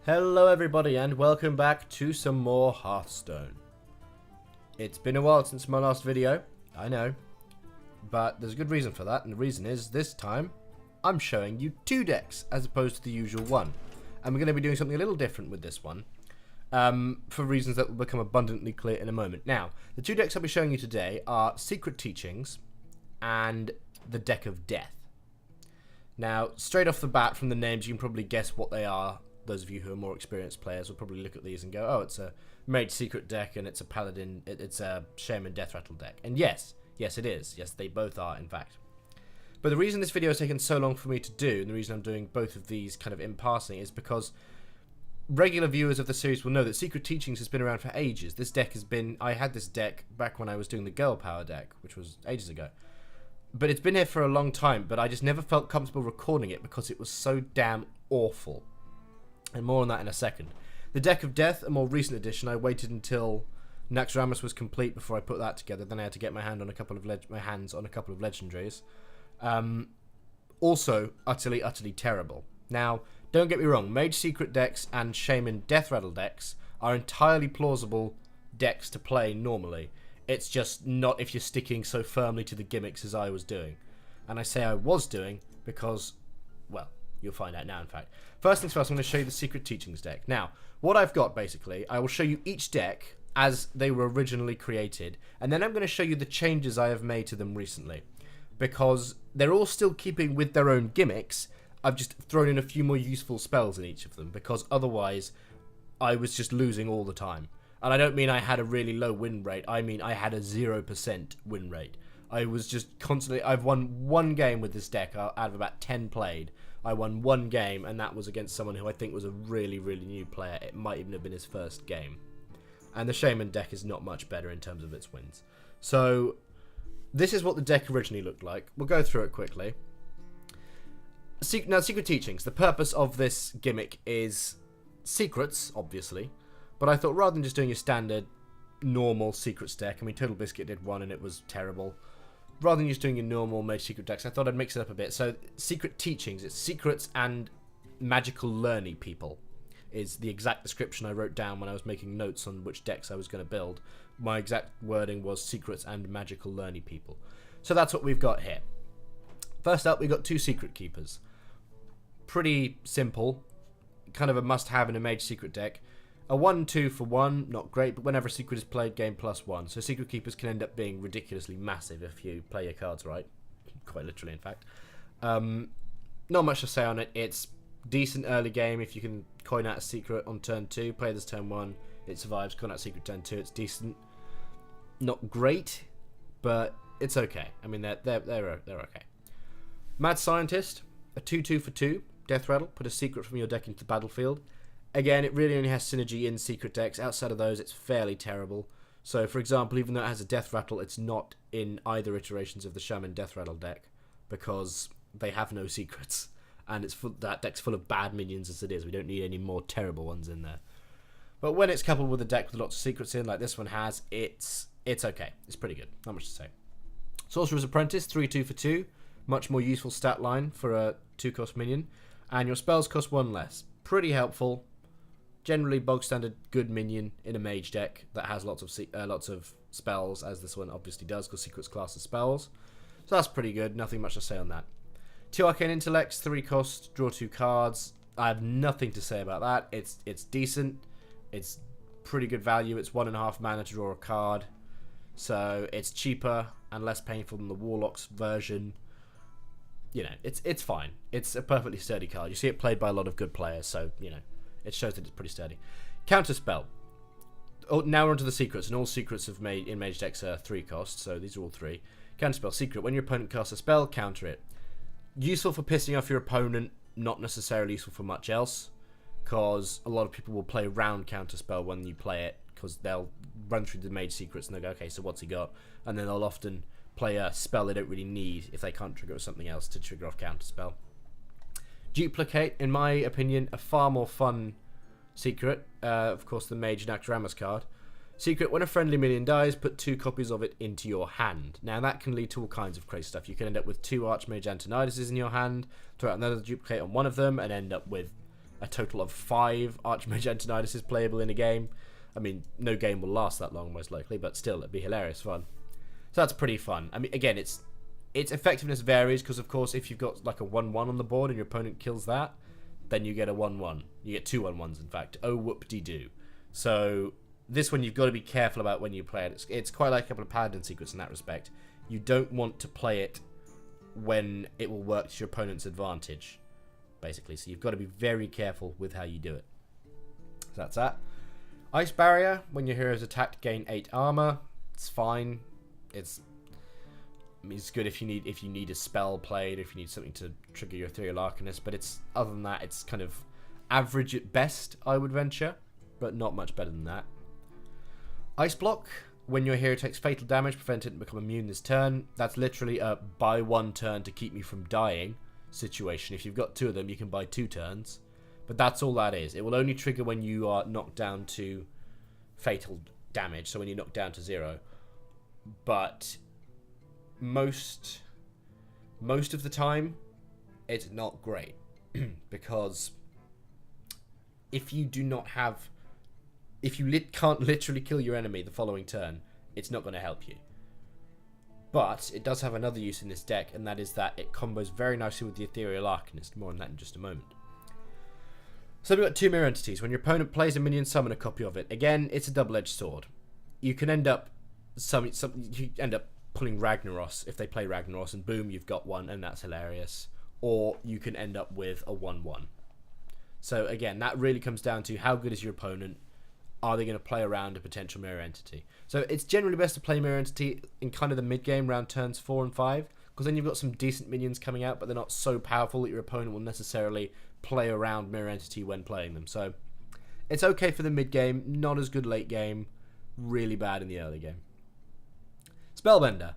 Hello everybody and welcome back to some more Hearthstone. It's been a while since my last video, I know, but there's a good reason for that, and the reason is this time I'm showing you two decks as opposed to the usual one. And we're going to be doing something a little different with this one, for reasons that will become abundantly clear in a moment. Now, the two decks I'll be showing you today are Secret Teachings and the Deck of Death. Now, straight off the bat from the names you can probably guess what they are. Those of you who are more experienced players will probably look at these and go, oh, it's a Mage Secret deck and it's a Paladin, it's a Shaman Death Rattle deck. And yes, it is. Yes, they both are, in fact. But the reason this video has taken so long for me to do, and the reason I'm doing both of these kind of in passing, is because regular viewers of the series will know that Secret Teachings has been around for ages. This deck has been, I had this deck back when I was doing the Girl Power deck, which was ages ago. But it's been here for a long time, but I just never felt comfortable recording it because it was so damn awful. And more on that in a second. The Deck of Death, a more recent addition. I waited until Naxxramas was complete before I put that together. Then I had to get my hands on a couple of legendaries. Also, utterly terrible. Now, don't get me wrong. Mage Secret decks and Shaman Death Rattle decks are entirely plausible decks to play normally. It's just not if you're sticking so firmly to the gimmicks as I was doing. And I say I was doing because, well, you'll find out now, in fact. First things first, I'm going to show you the Secret Teachings deck. Now, what I've got, basically, I will show you each deck as they were originally created, and then I'm going to show you the changes I have made to them recently. Because they're all still keeping with their own gimmicks, I've just thrown in a few more useful spells in each of them, because otherwise, I was just losing all the time. And I don't mean I had a really low win rate, I mean I had a 0% win rate. I was just constantly, I've won one game with this deck out of about 10 played. I won one game, and that was against someone who I think was a really new player. It might even have been his first game. And the Shaman deck is not much better in terms of its wins. So, this is what the deck originally looked like. We'll go through it quickly. Now, Secret Teachings. The purpose of this gimmick is secrets, obviously. But I thought rather than just doing your standard, normal secrets deck, I mean, Total Biscuit did one and it was terrible. Rather than just doing your normal Mage Secret decks, I thought I'd mix it up a bit. So, Secret Teachings, it's secrets and magical learning people, is the exact description I wrote down when I was making notes on which decks I was going to build. My exact wording was secrets and magical learning people. So that's what we've got here. First up, we've got two Secret Keepers. Pretty simple, kind of a must-have in a Mage Secret deck. A 1-2 for 1, not great, but whenever a secret is played, gain +1. So Secret Keepers can end up being ridiculously massive if you play your cards right. Quite literally, in fact. Not much to say on it. It's decent early game if you can coin out a secret on turn 2, play this turn 1, it survives, coin out secret turn 2, it's decent. Not great, but it's okay. I mean, they're okay. Mad Scientist, a 2-2 for 2, Death Rattle, put a secret from your deck into the battlefield. Again, it really only has synergy in secret decks. Outside of those, it's fairly terrible. So, for example, even though it has a Death Rattle, it's not in either iterations of the Shaman Death Rattle deck because they have no secrets. And that deck's full of bad minions as it is. We don't need any more terrible ones in there. But when it's coupled with a deck with lots of secrets in, like this one has, it's okay. It's pretty good. Not much to say. Sorcerer's Apprentice, 3-2 for 2. Much more useful stat line for a 2-cost minion. And your spells cost 1 less. Pretty helpful. Generally bog standard good minion in a mage deck that has lots of spells, as this one obviously does because secrets class as spells. So that's pretty good. Nothing much to say on that. 2 Arcane Intellects, 3 cost, draw 2 cards. I have nothing to say about that. It's decent. It's pretty good value. It's 1.5 mana to draw a card. So it's cheaper and less painful than the Warlock's version. You know, it's fine. It's a perfectly sturdy card. You see it played by a lot of good players, so, you know, it shows that it's pretty sturdy. Counterspell. Oh, now we're onto the secrets, and all secrets in Mage decks are 3 cost, so these are all 3. Counterspell. Secret. When your opponent casts a spell, counter it. Useful for pissing off your opponent, not necessarily useful for much else, because a lot of people will play around Counterspell when you play it, because they'll run through the Mage secrets and they'll go, okay, so what's he got? And then they'll often play a spell they don't really need if they can't trigger it with something else to trigger off Counterspell. Duplicate, in my opinion, a far more fun secret. Of course, the Mage Naxxramas card. Secret, when a friendly minion dies, put 2 copies of it into your hand. Now, that can lead to all kinds of crazy stuff. You can end up with 2 Archmage Antoniduses in your hand, throw out another duplicate on one of them, and end up with a total of 5 Archmage Antoniduses playable in a game. I mean, no game will last that long, most likely, but still, it'd be hilarious fun. So that's pretty fun. I mean, again, its effectiveness varies, because, of course, if you've got, like, a 1-1 on the board and your opponent kills that, then you get a 1-1. You get 2 1-1s, in fact. Oh, whoop-de-doo. So this one, you've got to be careful about when you play it. It's quite like a couple of Paladin secrets in that respect. You don't want to play it when it will work to your opponent's advantage, basically. So you've got to be very careful with how you do it. So that's that. Ice Barrier, when your heroes attack, gain 8 armor. It's fine. It's good if you need a spell played, if you need something to trigger your Ethereal Arcanist, but it's, other than that, it's kind of average at best, I would venture, but not much better than that. Ice Block, when your hero takes fatal damage, prevent it and become immune this turn. That's literally a buy 1 turn to keep me from dying situation. If you've got 2 of them, you can buy 2 turns, but that's all that is. It will only trigger when you are knocked down to fatal damage, so when you're knocked down to 0. But most of the time, it's not great, because if you can't literally kill your enemy the following turn, it's not going to help you. But it does have another use in this deck, and that is that it combos very nicely with the Ethereal Arcanist. More on that in just a moment. So we've got 2 mirror entities. When your opponent plays a minion, summon a copy of it. Again, it's a double-edged sword. You can end up pulling Ragnaros if they play Ragnaros, and boom, you've got one, and that's hilarious. Or you can end up with a 1-1. So again, that really comes down to how good is your opponent. Are they going to play around a potential mirror entity? So it's generally best to play mirror entity in kind of the mid-game, around turns 4 and 5, because then you've got some decent minions coming out, but they're not so powerful that your opponent will necessarily play around mirror entity when playing them. So it's okay for the mid-game, not as good late game, really bad in the early game. Spellbender,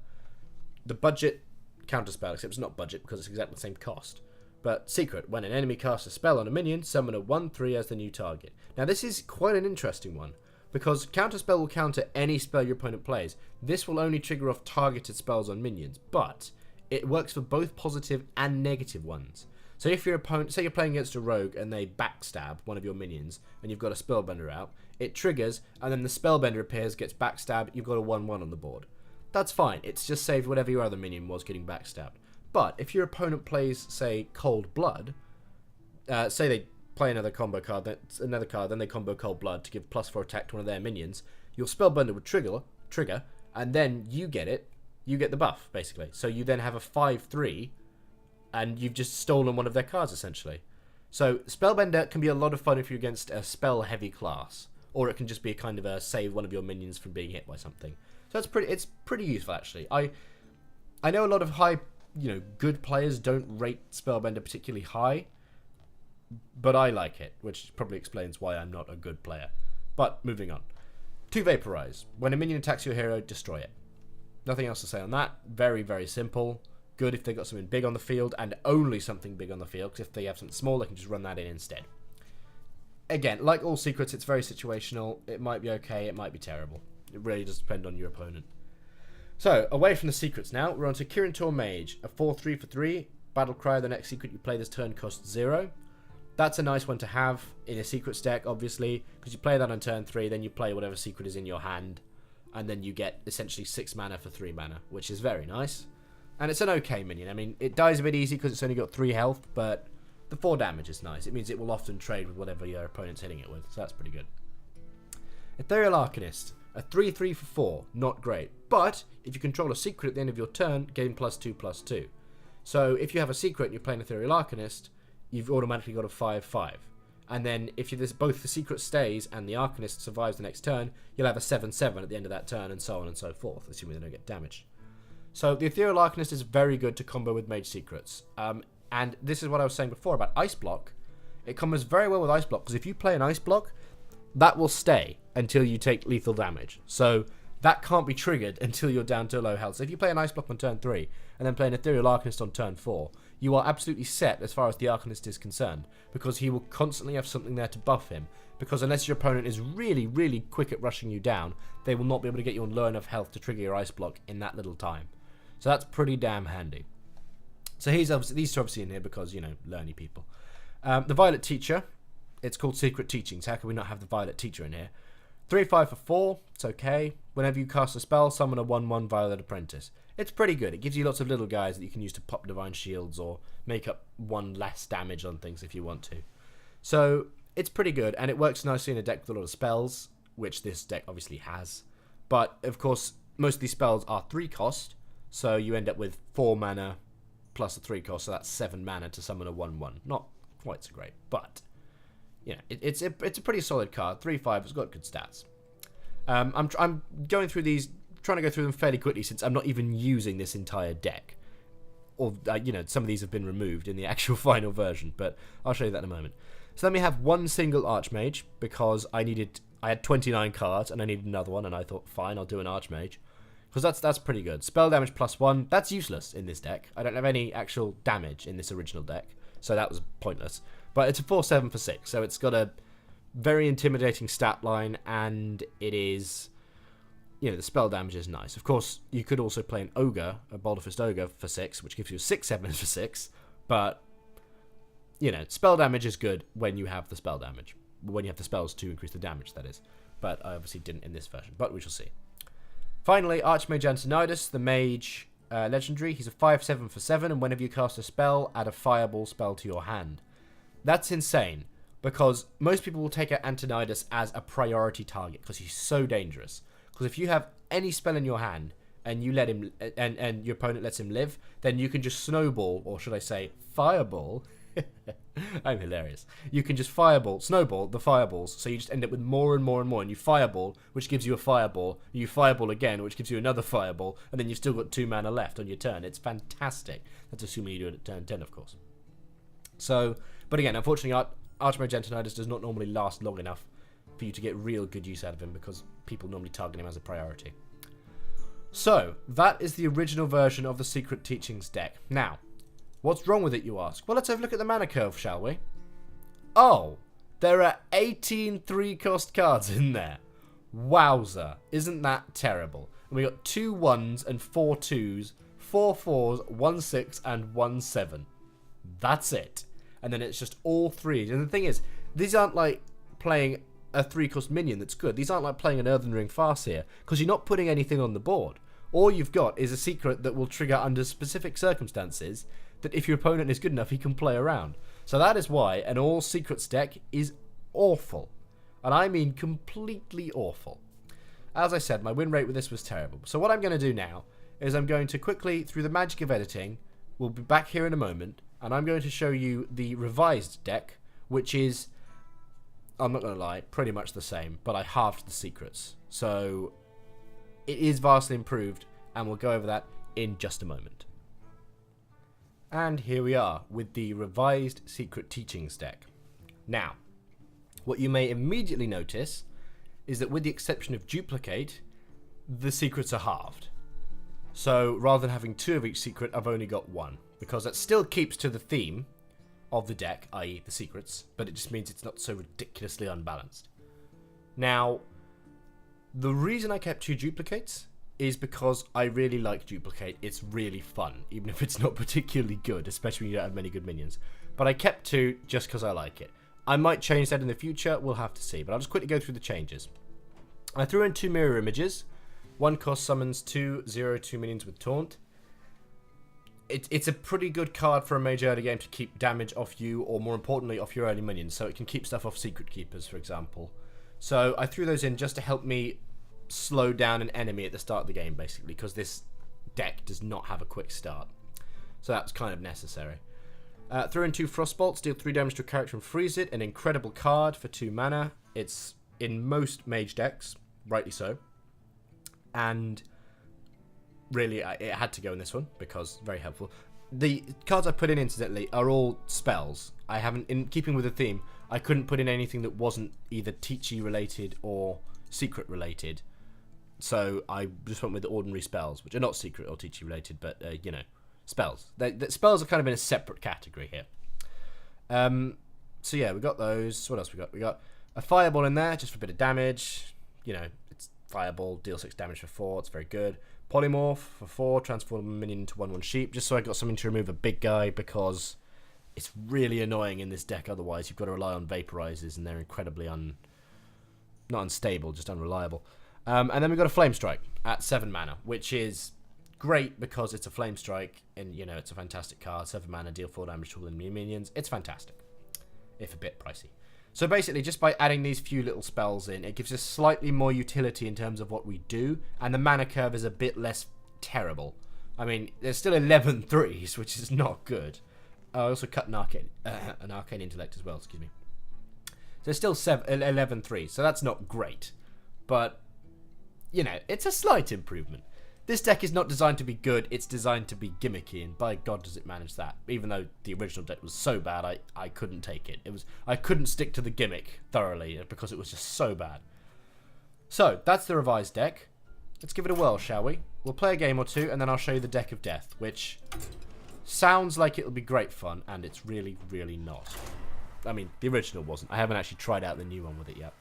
the budget counterspell, except it's not budget because it's exactly the same cost. But secret, when an enemy casts a spell on a minion, summon a 1/3 as the new target. Now this is quite an interesting one, because counterspell will counter any spell your opponent plays. This will only trigger off targeted spells on minions, but it works for both positive and negative ones. So if your opponent, say you're playing against a rogue and they backstab one of your minions, and you've got a spellbender out, it triggers, and then the spellbender appears, gets backstabbed, you've got a 1/1 on the board. That's fine, it's just saved whatever your other minion was getting backstabbed. But if your opponent plays, say, Cold Blood, say they play another combo card, then they combo Cold Blood to give +4 attack to one of their minions, your spellbender would trigger, and then you get the buff, basically. So you then have a 5/3, and you've just stolen one of their cards, essentially. So Spellbender can be a lot of fun if you're against a spell-heavy class, or it can just be a kind of a save one of your minions from being hit by something. So it's pretty useful, actually. I know a lot of good players don't rate Spellbender particularly high, but I like it, which probably explains why I'm not a good player. But moving on. 2 Vaporize. When a minion attacks your hero, destroy it. Nothing else to say on that. Very, very simple. Good if they've got something big on the field, and only something big on the field, because if they have something small, they can just run that in instead. Again, like all secrets, it's very situational. It might be okay, it might be terrible. It really does depend on your opponent. So, away from the secrets now, we're on to Kirin Mage, a 4/3 for 3. Battle Cry, the next secret you play this turn costs 0. That's a nice one to have in a secrets deck, obviously, because you play that on turn 3, then you play whatever secret is in your hand, and then you get essentially 6 mana for 3 mana, which is very nice. And it's an okay minion. I mean, it dies a bit easy because it's only got 3 health, but the 4 damage is nice. It means it will often trade with whatever your opponent's hitting it with, so that's pretty good. Ethereal Arcanist, a 3/3 for 4, not great. But if you control a secret at the end of your turn, gain +2/+2. So if you have a secret and you're playing Ethereal Arcanist, you've automatically got a 5/5. And then if both the secret stays and the Arcanist survives the next turn, you'll have a 7/7 at the end of that turn, and so on and so forth, assuming they don't get damaged. So the Ethereal Arcanist is very good to combo with Mage Secrets. And this is what I was saying before about Ice Block. It combos very well with Ice Block, because if you play an Ice Block, that will stay until you take lethal damage. So that can't be triggered until you're down to low health. So if you play an Ice Block on turn 3, and then play an Ethereal Arcanist on turn 4, you are absolutely set as far as the Arcanist is concerned, because he will constantly have something there to buff him. Because unless your opponent is really, really quick at rushing you down, they will not be able to get you on low enough health to trigger your Ice Block in that little time. So that's pretty damn handy. So these two obviously in here because, learny people. The Violet Teacher, It's called Secret Teachings. How can we not have the Violet Teacher in here? 3/5 for 4. It's okay. Whenever you cast a spell, summon a 1/1 Violet Apprentice. It's pretty good. It gives you lots of little guys that you can use to pop Divine Shields or make up 1 less damage on things if you want to. So it's pretty good, and it works nicely in a deck with a lot of spells, which this deck obviously has. But, of course, most of these spells are 3 cost, so you end up with 4 mana plus a 3 cost, so that's 7 mana to summon a 1/1. Not quite so great, but yeah, it's a pretty solid card. 3/5, it's got good stats. I'm going through these, trying to go through them fairly quickly since I'm not even using this entire deck. Or, some of these have been removed in the actual final version, but I'll show you that in a moment. So let me have one single Archmage, because I had 29 cards, and I needed another one, and I thought, fine, I'll do an Archmage. Because that's pretty good. Spell damage +1, that's useless in this deck. I don't have any actual damage in this original deck, so that was pointless. But it's a 4/7 for 6, so it's got a very intimidating stat line, and it is, the spell damage is nice. Of course, you could also play an Ogre, a Boulderfist Ogre for 6, which gives you a 6/7 for 6, but, spell damage is good when you have the spell damage. When you have the spells to increase the damage, that is. But I obviously didn't in this version, but we shall see. Finally, Archmage Antonidas, the Mage Legendary. He's a 5/7 for 7, and whenever you cast a spell, add a Fireball spell to your hand. That's insane, because most people will take out Antonidas as a priority target, because he's so dangerous. Because if you have any spell in your hand, and you let him, and your opponent lets him live, then you can just snowball, or should I say, fireball. I'm hilarious. You can just snowball the fireballs, so you just end up with more and more and more, and you fireball, which gives you a fireball, you fireball again, which gives you another fireball, and then you've still got 2 mana left on your turn. It's fantastic. That's assuming you do it at turn 10, of course. So, but again, unfortunately, Archmage Antonidas does not normally last long enough for you to get real good use out of him, because people normally target him as a priority. So, that is the original version of the Secret Teachings deck. Now, what's wrong with it, you ask? Well, let's have a look at the mana curve, shall we? Oh, there are 18 3-cost cards in there. Wowza. Isn't that terrible? And we got 2 1s and 4 2s, 4 4s, 1 6, and 1 7. That's it. And then it's just all 3s. And the thing is, these aren't like playing a 3-cost minion that's good. These aren't like playing an Earthen Ring Farseer, because you're not putting anything on the board. All you've got is a secret that will trigger under specific circumstances that if your opponent is good enough, he can play around. So that is why an all secrets deck is awful. And I mean completely awful. As I said, my win rate with this was terrible. So what I'm going to do now is I'm going to quickly, through the magic of editing, we'll be back here in a moment, and I'm going to show you the revised deck, which is, I'm not going to lie, pretty much the same, but I halved the secrets. So it is vastly improved, and we'll go over that in just a moment. And here we are with the revised Secret Teachings deck. Now, what you may immediately notice is that with the exception of duplicate, the secrets are halved. So rather than having 2 of each secret, I've only got 1, because that still keeps to the theme of the deck, i.e. the secrets, but it just means it's not so ridiculously unbalanced. Now, the reason I kept 2 duplicates is because I really like duplicate. It's really fun, even if it's not particularly good, especially when you don't have many good minions. But I kept 2 just because I like it. I might change that in the future, we'll have to see, but I'll just quickly go through the changes. I threw in 2 mirror images. 1 cost summons 2 0/2 minions with taunt. It's a pretty good card for a mage early game to keep damage off you, or more importantly, off your early minions, so it can keep stuff off secret keepers, for example. So I threw those in just to help me slow down an enemy at the start of the game, basically, because this deck does not have a quick start. So that's kind of necessary. Throw in 2 Frostbolts, deal 3 damage to a character and freeze it. An incredible card for 2 mana. It's in most mage decks, rightly so. And really, it had to go in this one, because very helpful. The cards I put in, incidentally, are all spells. I haven't, in keeping with the theme, I couldn't put in anything that wasn't either Teachy related or secret related. So I just went with the ordinary spells, which are not secret or Teachy related, but, spells. The spells are kind of in a separate category here. So yeah, we got those. What else we got? We got a fireball in there, just for a bit of damage. It's fireball, deal 6 damage for 4. It's very good. Polymorph for 4, transform a minion into 1/1 sheep, just so I got something to remove a big guy, because it's really annoying in this deck. Otherwise, you've got to rely on vaporizers, and they're incredibly not unstable, just unreliable. And then we've got a Flame Strike at 7 mana, which is great because it's a Flame Strike, and you know it's a fantastic card. 7 mana, deal 4 damage to all enemy minions. It's fantastic, if a bit pricey. So basically, just by adding these few little spells in, it gives us slightly more utility in terms of what we do, and the mana curve is a bit less terrible. I mean, there's still 11 threes, which is not good. I also cut an arcane intellect as well, excuse me. So there's still 11 threes, so that's not great. But, you know, it's a slight improvement. This deck is not designed to be good, it's designed to be gimmicky, and by God does it manage that. Even though the original deck was so bad, I couldn't take it. I couldn't stick to the gimmick thoroughly, because it was just so bad. So, that's the revised deck. Let's give it a whirl, shall we? We'll play a game or two, and then I'll show you the Deck of Death, which sounds like it'll be great fun, and it's really, really not. I mean, the original wasn't. I haven't actually tried out the new one with it yet.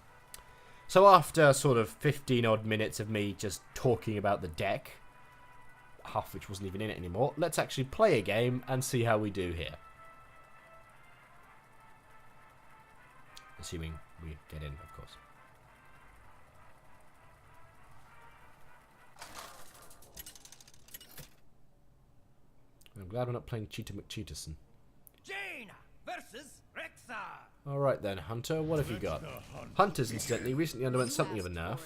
So after sort of 15 odd minutes of me just talking about the deck, half which wasn't even in it anymore, let's actually play a game and see how we do here. Assuming we get in, of course. I'm glad we're not playing Cheetah McCheetahson. Jaina versus Rexa. Alright then, Hunter, what have you got? Hunters, incidentally, recently underwent something of a nerf.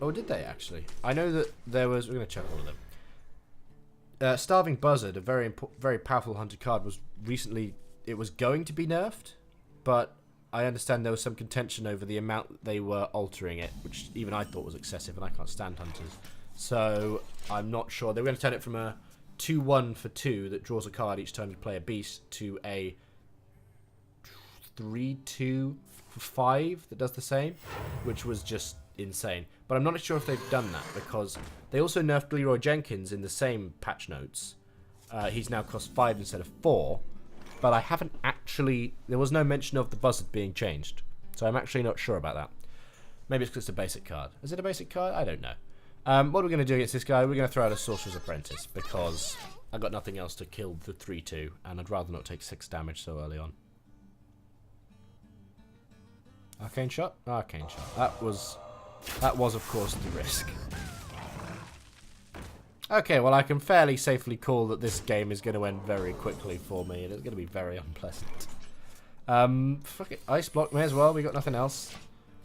Oh, did they actually? I know that there was... We're going to check all of them. Starving Buzzard, a very powerful hunter card, was recently... It was going to be nerfed, but I understand there was some contention over the amount they were altering it, which even I thought was excessive, and I can't stand hunters. So, I'm not sure. They were going to turn it from a 2-1 for 2 that draws a card each time you play a beast to a 3-2 for 5 that does the same, which was just insane. But I'm not sure if they've done that, because they also nerfed Leroy Jenkins in the same patch notes. He's now cost 5 instead of 4, but I haven't actually... There was no mention of the Buzzard being changed, so I'm actually not sure about that. Maybe it's because it's a basic card. Is it a basic card? I don't know. What we're going to do against this guy, we're going to throw out a Sorcerer's Apprentice, because I've got nothing else to kill the 3-2, and I'd rather not take 6 damage so early on. Arcane Shot? Arcane Shot. That was, of course, the risk. Okay, well, I can fairly safely call that this game is going to end very quickly for me, and it's going to be very unpleasant. Fuck it. Ice Block may as well, we got nothing else.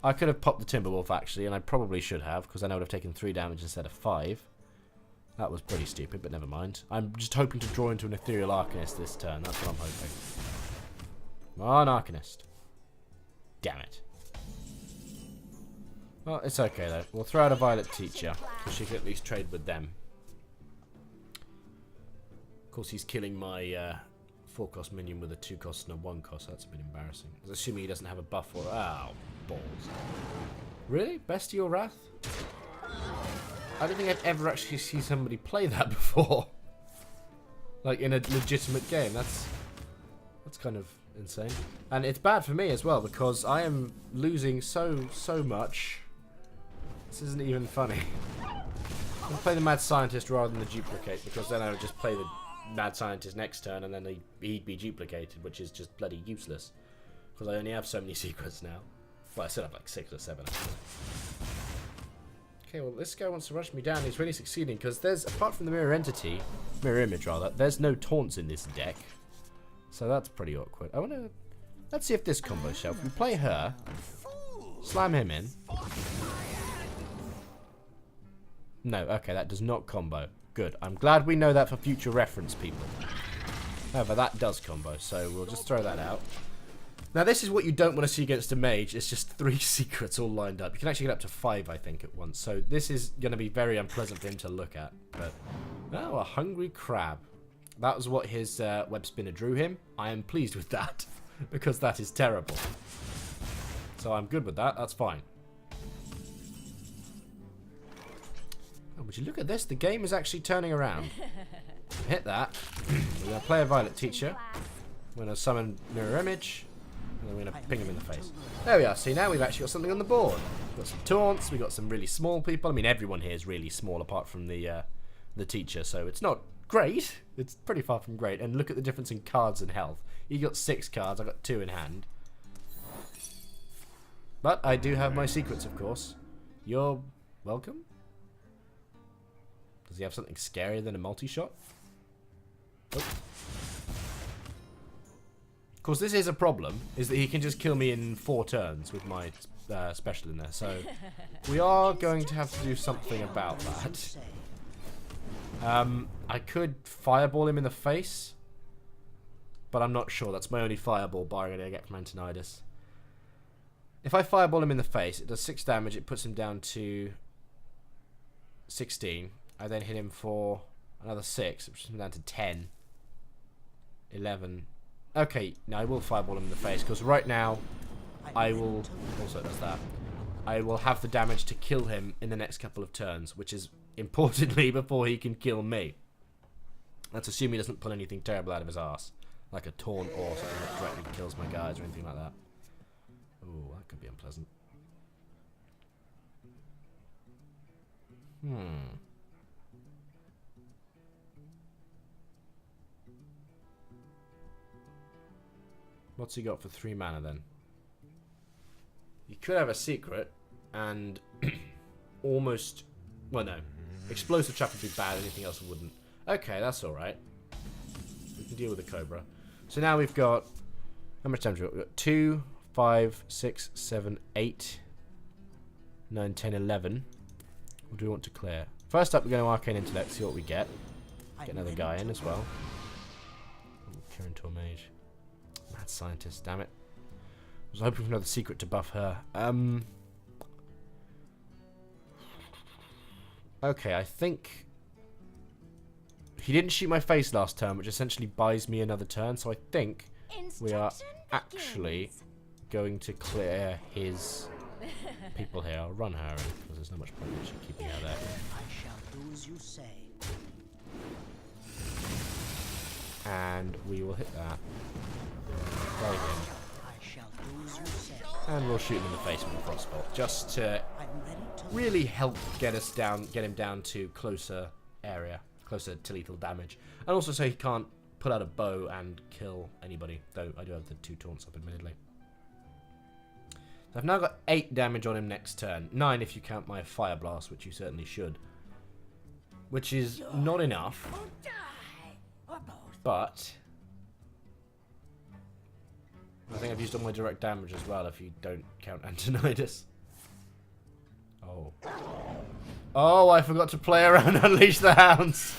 I could have popped the Timberwolf, actually, and I probably should have, because I know I would have taken 3 damage instead of 5. That was pretty stupid, but never mind. I'm just hoping to draw into an Ethereal Arcanist this turn. That's what I'm hoping. Come on, Arcanist. Damn it. Well, it's okay, though. We'll throw out a Violet Teacher, because she can at least trade with them. Of course, he's killing my 4-cost minion with a 2-cost and a 1-cost. That's a bit embarrassing. I was assuming he doesn't have a buff or... Oh, balls. Really? Bestial Wrath? I don't think I've ever actually seen somebody play that before. Like, in a legitimate game. That's kind of insane. And it's bad for me as well, because I am losing so much. This isn't even funny. I'll play the Mad Scientist rather than the Duplicate, because then I would just play the Mad Scientist next turn, and then he'd be duplicated, which is just bloody useless. Because I only have so many secrets now. Well, I still have like 6 or 7. Okay, well, this guy wants to rush me down. He's really succeeding, because there's, apart from the Mirror Image rather, there's no taunts in this deck. So that's pretty awkward. Let's see if this combo shelf. We play her, slam him in. No, okay, that does not combo. Good. I'm glad we know that for future reference, people. However, that does combo, so we'll just throw that out. Now, this is what you don't want to see against a mage. It's just 3 secrets all lined up. You can actually get up to 5, I think, at once. So this is going to be very unpleasant for him to look at. But, oh, a Hungry Crab. That was what his web spinner drew him. I am pleased with that, because that is terrible. So I'm good with that. That's fine. Oh, would you look at this? The game is actually turning around. Hit that. We're going to play a Violet Teacher. We're going to summon Mirror Image. And then we're going to ping him in the face. There we are. See, now we've actually got something on the board. We've got some taunts. We've got some really small people. I mean, everyone here is really small apart from the teacher. So it's not great. It's pretty far from great. And look at the difference in cards and health. You got 6 cards. I got 2 in hand. But I do have my secrets, of course. You're welcome. Does he have something scarier than a multi-shot? Oh. Of course, this is a problem, is that he can just kill me in 4 turns with my special in there. So we are going to have to do something about that. I could fireball him in the face, but I'm not sure. That's my only fireball bar I get from Antonidas. If I fireball him in the face, it does 6 damage. It puts him down to 16. I then hit him for another 6, which puts him down to 10. 11. Okay, now I will fireball him in the face, because right now I will... Also does that. I will have the damage to kill him in the next couple of turns, which is, importantly, before he can kill me. Let's assume he doesn't pull anything terrible out of his ass, like a taunt or something that directly kills my guys or anything like that. Ooh, that could be unpleasant. What's he got for 3 mana then? You could have a secret and almost... Well, no. Explosive trap would be bad, anything else wouldn't. Okay, that's alright. We can deal with the Cobra. So now we've got... How much damage have we got? We've got 2, 5, 6, 7, 8, 9, 10, 11. What do we want to clear? First up, we're going to Arcane Intellect, see what we get. Get another guy in as well. Cure into a mage. Mad Scientist, damn it. I was hoping for another secret to buff her. Okay, I think... He didn't shoot my face last turn, which essentially buys me another turn, so I think we are actually going to clear his people here. I'll run her in, because there's not much point in actually keeping her there. I shall do as you say. And we will hit that. Right in. I shall do as you say. And we'll shoot him in the face with a crossbow, just to really help get him down to closer area, closer to lethal damage, and also so he can't pull out a bow and kill anybody. Though I do have the 2 taunts up, admittedly. So I've now got 8 damage on him next turn. 9 if you count my fire blast, which you certainly should, which is not enough. But I think I've used all my direct damage as well, if you don't count Antonidas. Oh. Oh, I forgot to play around Unleash the Hounds.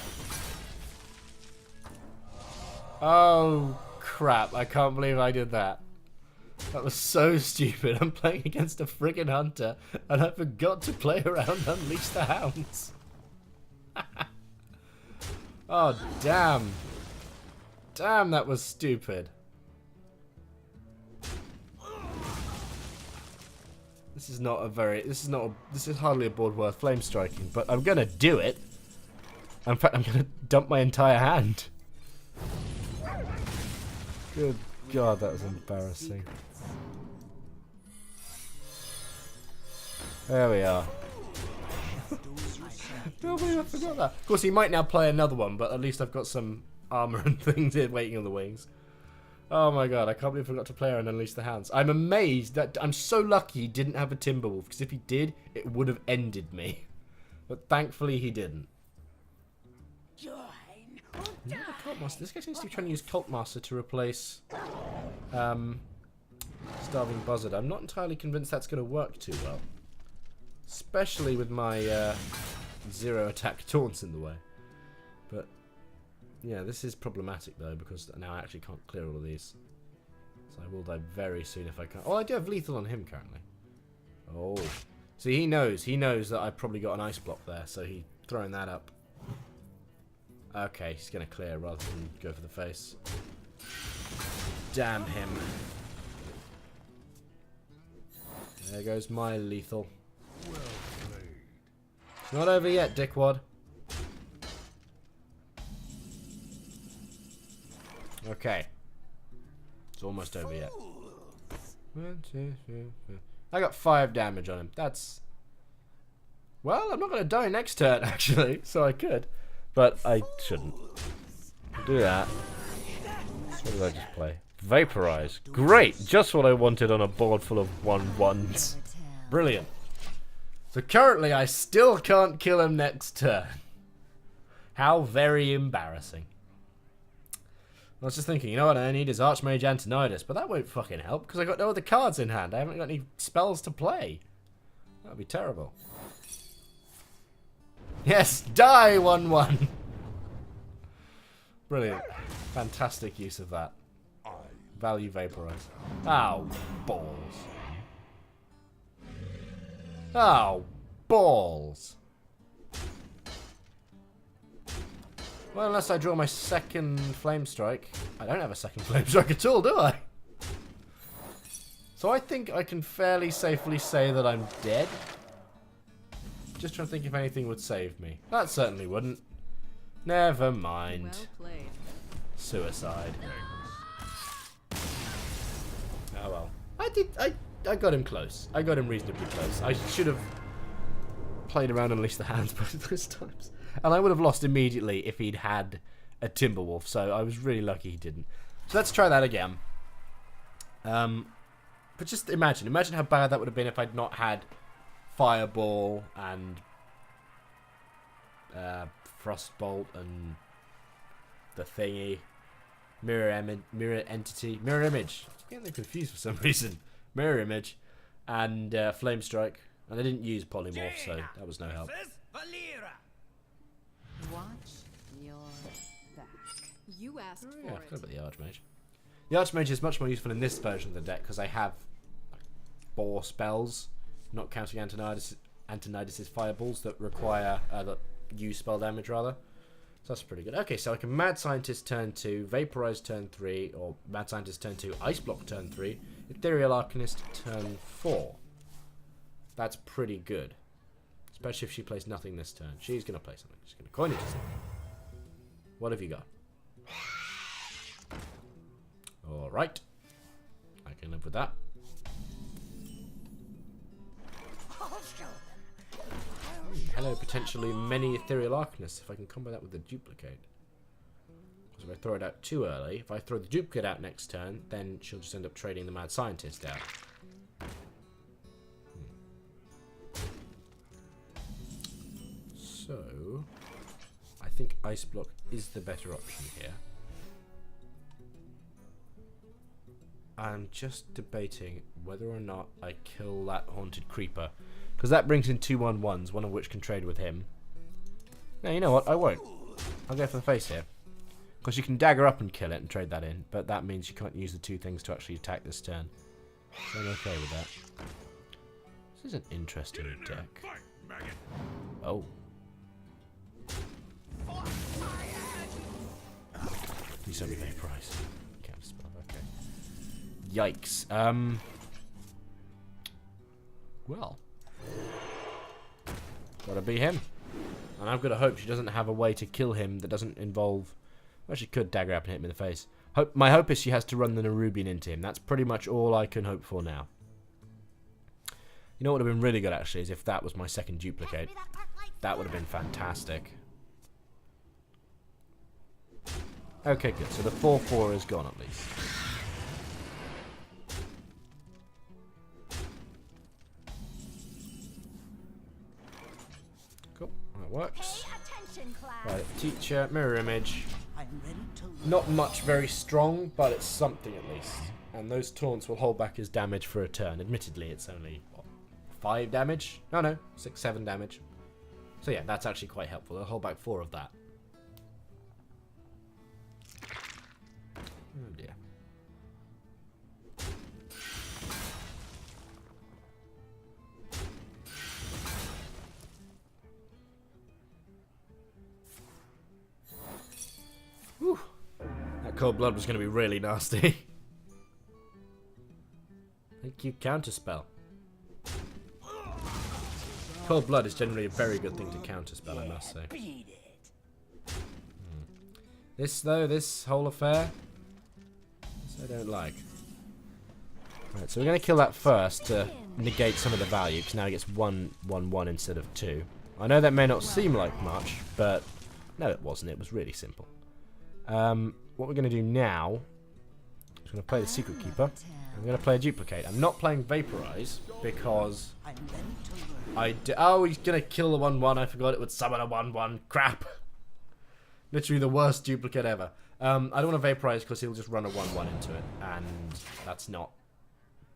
Oh, crap. I can't believe I did that. That was so stupid. I'm playing against a friggin' hunter, and I forgot to play around Unleash the Hounds. Oh, damn. Damn, that was stupid. This is not a very... This is hardly a board worth flame striking, but I'm gonna do it. In fact, I'm gonna dump my entire hand. Good God, that was embarrassing. There we are. No, I forgot that. Of course, he might now play another one, but at least I've got some armor and things here waiting on the wings. Oh my God, I can't believe I forgot to play her and Unleash the Hounds. I'm amazed that... I'm so lucky he didn't have a Timberwolf, because if he did, it would have ended me. But thankfully he didn't. Cult Master. This guy seems to be trying to use Cult Master to replace Starving Buzzard. I'm not entirely convinced that's going to work too well. Especially with my 0 attack taunts in the way. But yeah, this is problematic though, because now I actually can't clear all of these. So I will die very soon if I can't. Oh, I do have lethal on him currently. Oh. See, he knows that I've probably got an ice block there, so he's throwing that up. Okay, he's going to clear rather than go for the face. Damn him. There goes my lethal. It's not over yet, dickwad. Okay. It's almost over yet. 1, 2, 3, 4. I got 5 damage on him. That's... Well, I'm not going to die next turn, actually, so I could. But I shouldn't. Do that. What did I just play? Vaporize. Great! Just what I wanted on a board full of 1/1s. Brilliant. So currently I still can't kill him next turn. How very embarrassing. I was just thinking, you know what I need is Archmage Antonidas, but that won't fucking help because I got no other cards in hand. I haven't got any spells to play. That would be terrible. Yes, die 1/1. Brilliant. Fantastic use of that. Value vaporize. Ow, balls. Oh, balls. Well, unless I draw my second Flame Strike. I don't have a second Flame Strike at all, do I? So I think I can fairly safely say that I'm dead. Just trying to think if anything would save me. That certainly wouldn't. Never mind. Well played. Suicide. Oh well. I got him close. I got him reasonably close. I should have played around and unleashed the hands both of those times. And I would have lost immediately if he'd had a Timberwolf, so I was really lucky he didn't. So let's try that again. But just imagine how bad that would have been if I'd not had Fireball and Frostbolt and the thingy. Mirror Image. I'm getting them confused for some reason. Mirror Image and Flame Strike. And I didn't use Polymorph, so that was no help. Watch your back. You asked for Yeah, I it. forgot about the Archmage. The Archmage is much more useful in this version of the deck because I have 4 spells, not counting Antonidas' fireballs that require that use spell damage rather. So that's pretty good. Okay, so I can Mad Scientist turn 2, Vaporize turn 3, or Mad Scientist turn 2, Ice Block turn 3, Ethereal Arcanist turn 4. That's pretty good. Especially if she plays nothing this turn. She's going to play something. She's going to coin it to something. What have you got? Alright. I can live with that. Hello, potentially many Ethereal Arcanists if I can combo that with the Duplicate. So if I throw it out too early, if I throw the Duplicate out next turn, then she'll just end up trading the Mad Scientist out. So, I think Ice Block is the better option here. I'm just debating whether or not I kill that Haunted Creeper. Because that brings in 2/1/1s, one of which can trade with him. No, you know what? I won't. I'll go for the face here. Because you can dagger up and kill it and trade that in. But that means you can't use the 2 things to actually attack this turn. So I'm okay with that. This is an interesting deck. Oh. Please don't be Vaporize. Counterspell, okay. Yikes. Well. Gotta be him. And I've got to hope she doesn't have a way to kill him that doesn't involve... Well, she could dagger up and hit him in the face. My hope is she has to run the Nerubian into him. That's pretty much all I can hope for now. You know what would have been really good, actually, is if that was my second Duplicate. That would have been fantastic. Okay, good. So the 4/4 is gone at least. Cool. That works. Right, teacher, mirror image. I'm ready to Not much very strong, but it's something at least. And those taunts will hold back his damage for a turn. Admittedly, it's only, what, 5 damage? No, 6, 7 damage. So yeah, that's actually quite helpful. They'll hold back 4 of that. Oh dear. Whew. That cold blood was going to be really nasty. Thank you, counterspell. Cold blood is generally a very good thing to counterspell, I must say. This, though, this whole affair, this I don't like. Right, so we're going to kill that first to negate some of the value, because now he gets 1/1/1 instead of 2. I know that may not seem like much, but No, it wasn't. It was really simple. What we're going to do now is going to play the Secret Keeper. I'm going to play a Duplicate. I'm not playing Vaporize because oh, he's going to kill the 1/1. I forgot it would summon a 1/1. Crap. Literally the worst duplicate ever. I don't want to Vaporize because he'll just run a 1/1 into it, and that's not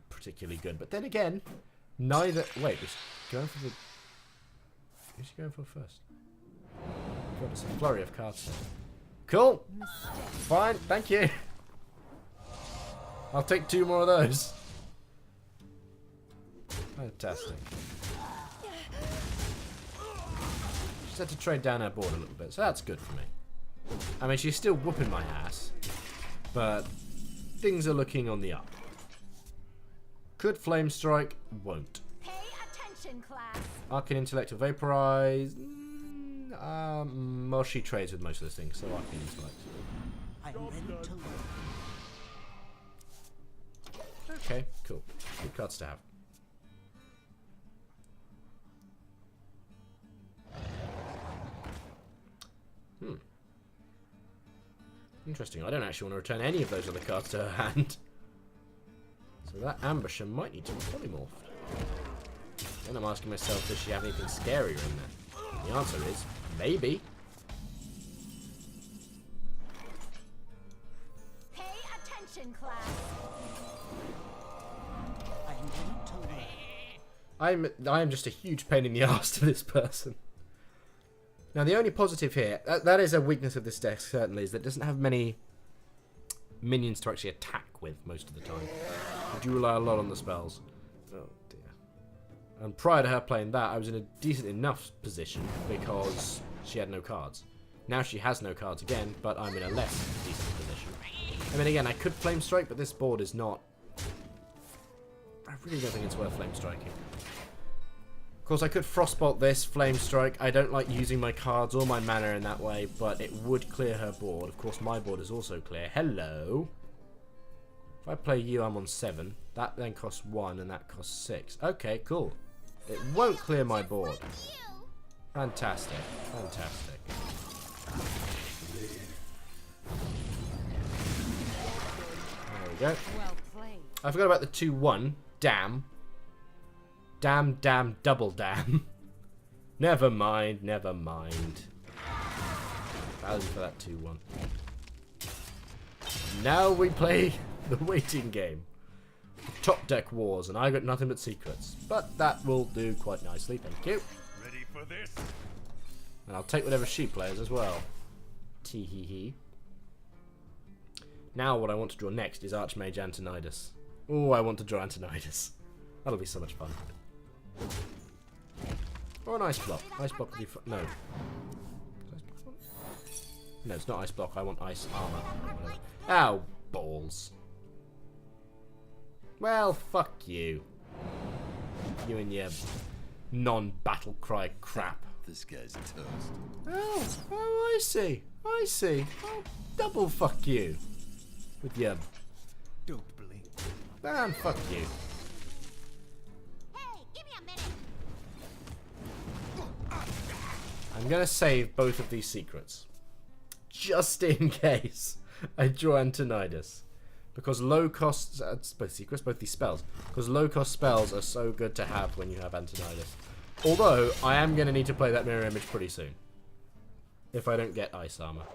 particularly good. But then again, neither... Wait, he's going for the... Who's he going for first? God, it's a flurry of cards here. Cool. Fine, thank you. I'll take 2 more of those. Fantastic. Just had to trade down her board a little bit, so that's good for me. I mean, she's still whooping my ass, but things are looking on the up. Could Flame Strike, won't. Pay attention, class. Arcane Intellect or Vaporize. Well, she trades with most of those things, so Arcane Intellect. I'm ready to learn. Okay, cool. Good cards to have. Interesting. I don't actually want to return any of those other cards to her hand. So that Ambusher might need to be polymorphed. Then I'm asking myself, does she have anything scarier in there? The answer is, maybe. Pay attention, class. I'm ready to learn. I am just a huge pain in the ass to this person. Now, the only positive here, that is a weakness of this deck, certainly, is that it doesn't have many minions to actually attack with most of the time. You do rely a lot on the spells. Oh, dear. And prior to her playing that, I was in a decent enough position because she had no cards. Now she has no cards again, but I'm in a less decent position. I mean, again, I could Flame Strike, but this board is not... I really don't think it's worth Flame Striking. Of course, I could Frostbolt this, Flame Strike. I don't like using my cards or my mana in that way, but it would clear her board. Of course, my board is also clear. Hello. If I play you, I'm on 7. That then costs 1, and that costs 6. Okay, cool. It won't clear my board. Fantastic. Fantastic. There we go. Well played. I forgot about the 2/1. Damn. Damn, damn, double damn. Never mind, never mind. Value for that 2/1. Now we play the waiting game. Top deck wars, and I got nothing but secrets. But that will do quite nicely, thank you. Ready for this? And I'll take whatever she plays as well. Tee hee hee. Now what I want to draw next is Archmage Antonidas. Oh, I want to draw Antonidas. That'll be so much fun. Or an ice block. Ice block would be fun. No. No, it's not ice block. I want ice armor. Ow, balls. Well, fuck you. You and your non-battle cry crap. This guy's toast. Oh, I see. I see. Oh, double fuck you. With your... Don't blink. Man, fuck you. Hey, give me a minute. I'm going to save both of these secrets. Just in case I draw Antonidas. Because low cost... both secrets, both these spells. Because low cost spells are so good to have when you have Antonidas. Although, I am going to need to play that mirror image pretty soon. If I don't get ice armor.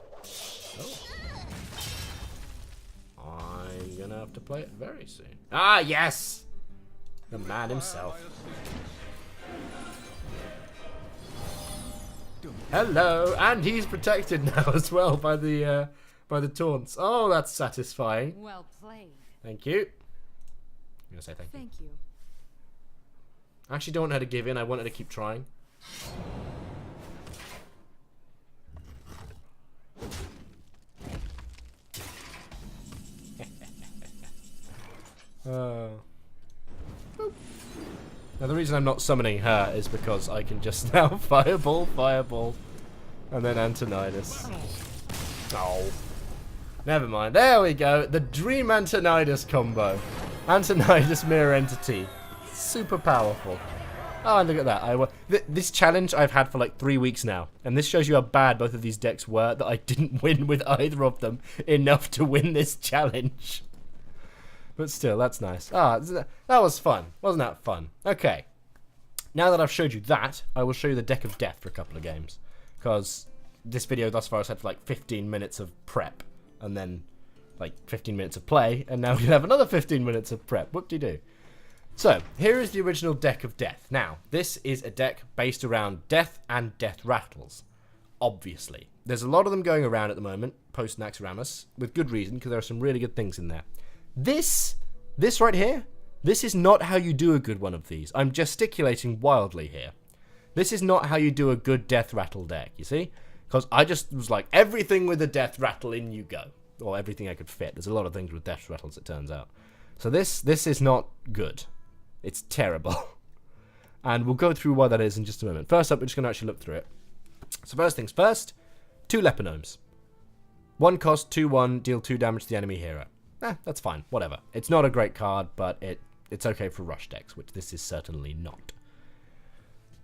Oh. I'm going to have to play it very soon. Ah, yes! The man himself. Hello, and he's protected now as well by the taunts. Oh, that's satisfying. Well played. Thank you. I'm gonna say thank you. Thank you. I actually don't want her to give in. I want her to keep trying. Now the reason I'm not summoning her is because I can just now fireball, and then Antonidas. Oh. Never mind. There we go. The Dream Antonidas combo. Antonidas Mirror Entity. Super powerful. Oh, look at that. This challenge I've had for like 3 weeks now. And this shows you how bad both of these decks were, that I didn't win with either of them enough to win this challenge. But still, that's nice. That was fun. Wasn't that fun? Okay. Now that I've showed you that, I will show you the deck of death for a couple of games. Because this video thus far has had like 15 minutes of prep. And then like 15 minutes of play. And now we have another 15 minutes of prep. Whoop-de-doo. So, here is the original deck of death. Now, this is a deck based around death and death rattles. Obviously. There's a lot of them going around at the moment, post-Naxxramas, with good reason, because there are some really good things in there. This right here, this is not how you do a good one of these. I'm gesticulating wildly here. This is not how you do a good death rattle deck, you see? Because I just was like, everything with a death rattle, in you go. Or everything I could fit. There's a lot of things with death rattles, it turns out. So this is not good. It's terrible. And we'll go through why that is in just a moment. First up, we're just going to actually look through it. So first things first, 2 Leper Gnomes. 1 cost, 2/1, deal 2 damage to the enemy hero. That's fine, whatever. It's not a great card, but it's okay for rush decks, which this is certainly not.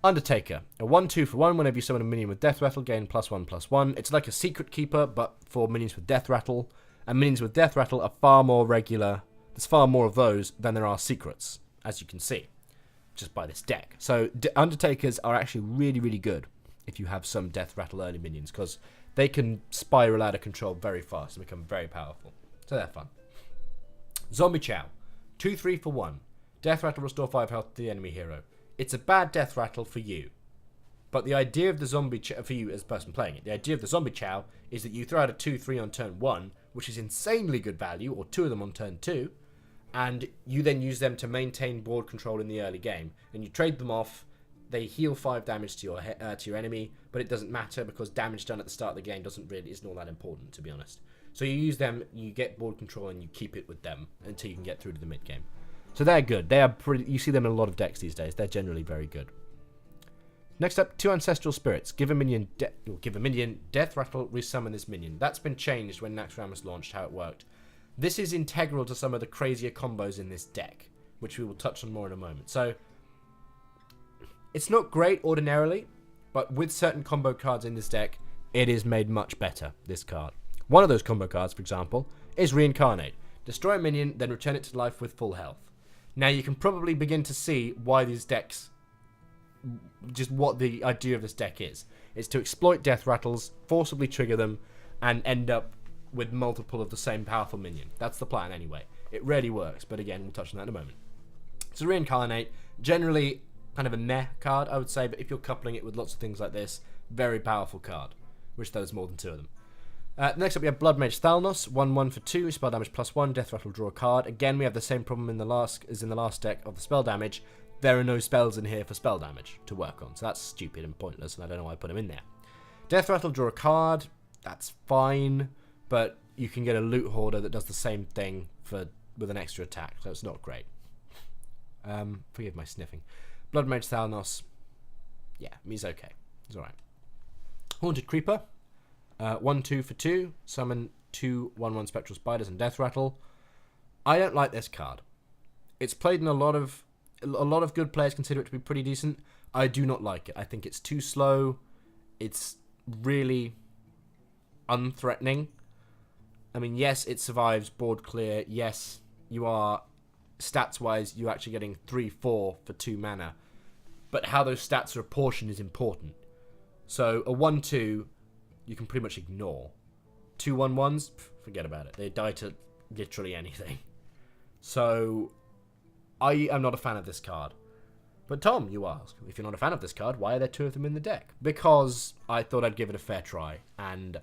Undertaker, a 1/2 for 1. Whenever you summon a minion with Death Rattle, gain +1/+1. It's like a Secret Keeper, but for minions with Death Rattle. And minions with Death Rattle are far more regular. There's far more of those than there are secrets, as you can see, just by this deck. So Undertakers are actually really, really good if you have some Death Rattle early minions, because they can spiral out of control very fast and become very powerful. So they're fun. Zombie Chow, 2/3 for 1. Death Rattle, restore 5 health to the enemy hero. It's a bad Death Rattle for you. But the idea of the Zombie Chow, for you as a person playing it, the idea of the Zombie Chow is that you throw out a 2/3 on turn 1, which is insanely good value, or 2 of them on turn 2, and you then use them to maintain board control in the early game. And you trade them off, they heal 5 damage to your enemy, but it doesn't matter because damage done at the start of the game isn't all that important, to be honest. So you use them, you get board control, and you keep it with them until you can get through to the mid game. So they're good. They are pretty. You see them in a lot of decks these days. They're generally very good. Next up, 2 Ancestral Spirits. Give a minion Death Rattle, resummon this minion. That's been changed when Naxxramas launched, how it worked. This is integral to some of the crazier combos in this deck, which we will touch on more in a moment. So, it's not great ordinarily, but with certain combo cards in this deck, it is made much better, this card. One of those combo cards, for example, is Reincarnate. Destroy a minion, then return it to life with full health. Now, you can probably begin to see why these decks, just what the idea of this deck is. It's to exploit Death Rattles, forcibly trigger them, and end up with multiple of the same powerful minion. That's the plan anyway. It rarely works, but again, we'll touch on that in a moment. So Reincarnate, generally kind of a meh card, I would say, but if you're coupling it with lots of things like this, very powerful card, which there's more than 2 of them. Next up we have Blood Mage Thalnos, 1/1 for 2, spell damage +1, Death Rattle, draw a card. Again, we have the same problem in the last deck of the spell damage. There are no spells in here for spell damage to work on, so that's stupid and pointless, and I don't know why I put them in there. Death Rattle, draw a card, that's fine, but you can get a Loot Hoarder that does the same thing with an extra attack, so it's not great. Forgive my sniffing. Blood Mage Thalnos, yeah, he's okay. He's alright. Haunted Creeper, 1/2 for 2, summon 2 1/1 Spectral Spiders and Death Rattle. I don't like this card. It's played in a lot of good players consider it to be pretty decent. I do not like it. I think it's too slow. It's really unthreatening. I mean, yes, it survives board clear. Yes, you are, stats-wise, you're actually getting 3/4 for 2 mana. But how those stats are apportioned is important. So a 1/2, you can pretty much ignore. 2 1/1s, forget about it. They die to literally anything. So, I am not a fan of this card. But Tom, you ask, if you're not a fan of this card, why are there 2 of them in the deck? Because I thought I'd give it a fair try, and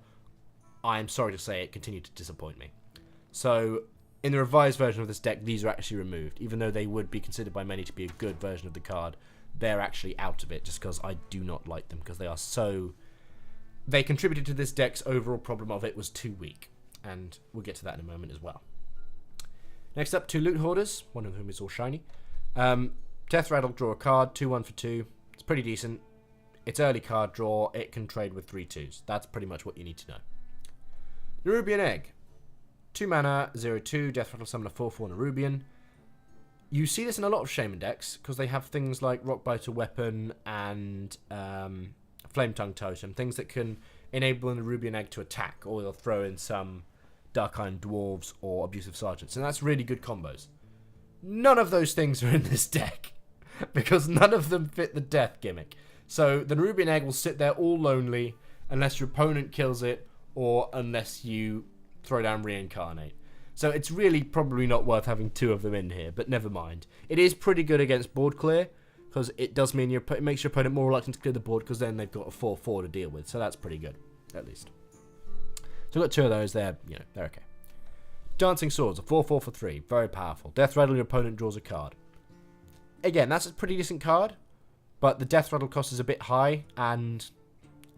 I'm sorry to say it continued to disappoint me. So, in the revised version of this deck, these are actually removed. Even though they would be considered by many to be a good version of the card, they're actually out of it, just because I do not like them, because they are so... They contributed to this deck's overall problem of it was too weak, and we'll get to that in a moment as well. Next up, 2 Loot Hoarders, one of whom is all shiny. Death Rattle, draw a card, 2/1 for 2. It's pretty decent. It's early card draw, it can trade with 3 2s. That's pretty much what you need to know. Nerubian Egg, 2 mana, 0/2, Death Rattle, summon a 4/4 Nerubian. You see this in a lot of Shaman decks because they have things like Rockbiter Weapon and Flame Tongue Totem, things that can enable an Rubian Egg to attack, or they'll throw in some Dark Iron Dwarves or Abusive Sergeants, and that's really good combos. None of those things are in this deck because none of them fit the death gimmick. So the Rubian Egg will sit there all lonely unless your opponent kills it or unless you throw down Reincarnate. So it's really probably not worth having 2 of them in here, but never mind. It is pretty good against board clear because it does mean it makes your opponent more reluctant to clear the board because then they've got a 4/4 to deal with. So that's pretty good, at least. So we've got 2 of those. They're okay. Dancing Swords, a 4/4 for 3, very powerful. Death Rattle, your opponent draws a card. Again, that's a pretty decent card, but the Death Rattle cost is a bit high, and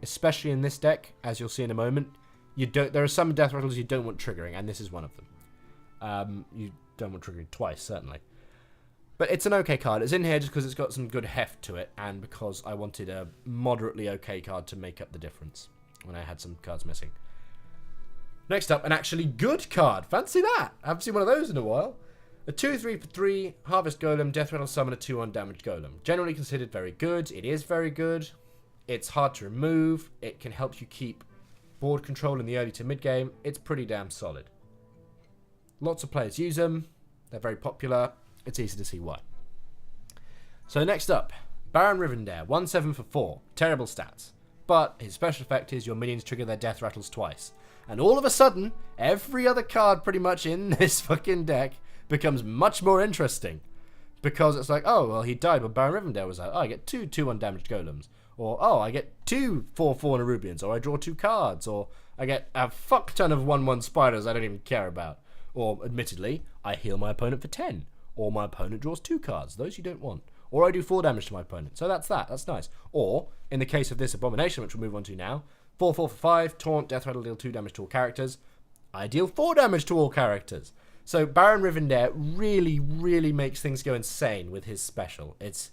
especially in this deck, as you'll see in a moment, there are some Death Rattles you don't want triggering, and this is one of them. You don't want triggering twice, certainly. But it's an okay card. It's in here just because it's got some good heft to it, and because I wanted a moderately okay card to make up the difference when I had some cards missing. Next up, an actually good card. Fancy that! I haven't seen one of those in a while. A 2/3 for 3, Harvest Golem, Death Rattle Summon, a 2/1 damaged Golem. Generally considered very good. It is very good. It's hard to remove. It can help you keep board control in the early to mid game. It's pretty damn solid. Lots of players use them. They're very popular. It's easy to see why. So next up, Baron Rivendare, 1/7 for 4. Terrible stats. But his special effect is your minions trigger their Death Rattles twice. And all of a sudden, every other card pretty much in this fucking deck becomes much more interesting. Because it's like, oh, well, he died when Baron Rivendare was out. Oh, I get 2 2/1 damaged golems. Or, oh, I get 2 4/4 Nerubians. Or I draw 2 cards. Or I get a fuck ton of 1/1 spiders I don't even care about. Or, admittedly, I heal my opponent for 10. Or my opponent draws 2 cards. Those you don't want. Or I do 4 damage to my opponent. So that's that. That's nice. Or, in the case of this Abomination, which we'll move on to now, 4/4 for 5, Taunt, Death Rattle, deal 2 damage to all characters. I deal 4 damage to all characters. So Baron Rivendare really, really makes things go insane with his special. It's